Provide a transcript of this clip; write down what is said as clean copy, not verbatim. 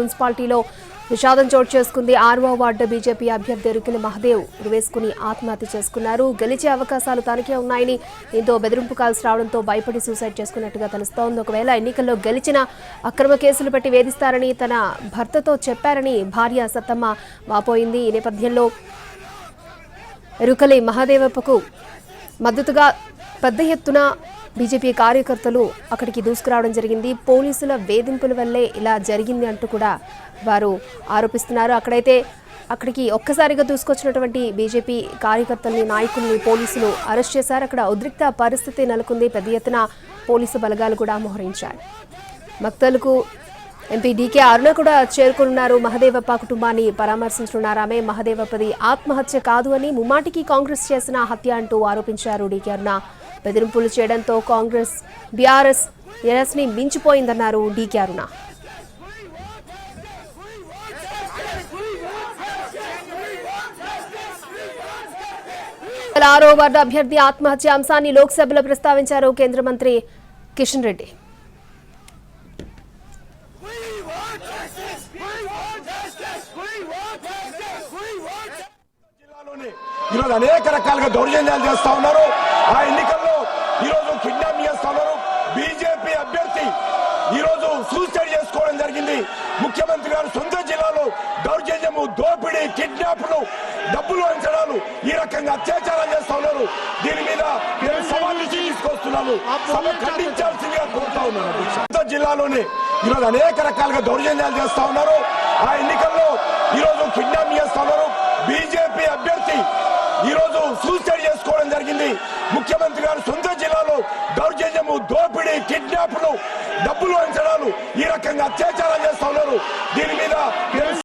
మున్సిపాలిటీలో విషాదం చోటు చేసుకుంది. 6వ వార్డు బీజేపీ అభ్యర్థి రుకిలి మహదేవ్ ఉరివేసుకుని ఆత్మహత్య చేసుకున్నారు. గెలిచే అవకాశాలు తనకే ఉన్నాయని, దీంతో బెదిరింపు కాల్స్ రావడంతో భయపడి సూసైడ్ చేసుకున్నట్టుగా తెలుస్తోంది. ఒకవేళ ఎన్నికల్లో గెలిచిన అక్రమ కేసులు పెట్టి వేధిస్తారని తన భర్తతో చెప్పారని భార్య సత్తమ్మ వాపోయింది. ఈ నేపథ్యంలో రుకిలి మహదేవప్పకు మద్దతుగా పెద్ద ఎత్తున బీజేపీ కార్యకర్తలు అక్కడికి దూసుకురావడం జరిగింది. పోలీసుల వేధింపుల వల్లే ఇలా జరిగింది అంటూ కూడా వారు ఆరోపిస్తున్నారు. అక్కడికి ఒక్కసారిగా దూసుకొచ్చినటువంటి బీజేపీ కార్యకర్తల్ని, నాయకుల్ని పోలీసులు అరెస్ట్ చేశారు. అక్కడ ఉద్రిక్త పరిస్థితి నెలకొంది. పెద్ద ఎత్తున పోలీసు బలగాలు కూడా మోహరించారు. మక్తలకు ఎంపీ డీకే అరుణ కూడా చేరుకున్నారు. మహదేవప్ప కుటుంబాన్ని పరామర్శించనున్నారు. ఆమె మహదేవప్పది ఆత్మహత్య కాదు అని, ముమ్మాటికి కాంగ్రెస్ చేసిన హత్య అంటూ ఆరోపించారు. డీకే అరుణ బెదిరింపులు చేయడంతో కాంగ్రెస్ బీఆర్ఎస్ ని మించిపోయిందన్నారు డీకే అరుణ. 6వ వార్డు అభ్యర్థి ఆత్మహత్య అంశాన్ని లోక్సభలో ప్రస్తావించారు కేంద్ర మంత్రి కిషన్ రెడ్డి. ఈరోజు అనేక రకాలుగా దౌర్జన్యాలు చేస్తా ఉన్నారు. ఆ ఎన్నికల్లో ఈరోజు కిడ్నాప్ చేస్తా ఉన్నారు. బీజేపీ అభ్యర్థి ఈరోజు సూసైడ్ చేసుకోవడం జరిగింది. ముఖ్యమంత్రి గారు సొంత జిల్లాలో దౌర్జన్యము, దోపిడీ, కిడ్నాప్లు, డబ్బులు అంచడాలు, ఈ రకంగా అత్యాచారాలు చేస్తా ఉన్నారు. దీని మీద నేను సవాళ్ళు తీసుకొస్తున్నాను. సభ ఖండించాల్సిందిగా కోరుతా ఉన్నాను. సొంత జిల్లాలోనే ఈరోజు అనేక రకాలుగా దౌర్జన్యాలు చేస్తా ఉన్నారు. ఆ ఎన్నికల్లో ఈరోజు కిడ్నాప్ చేస్తా ఉన్నారు. బీజేపీ అభ్యర్థి ఈరోజు సూసైడ్ చేసుకోవడం జరిగింది. ముఖ్యమంత్రి గారు సొంత జిల్లాలో దౌర్జన్యము, దోపిడీ, కిడ్నాప్లు, డబ్బులు అంచడాలు, ఈ రకంగా అత్యాచారాలు చేస్తా ఉన్నారు. దీని మీద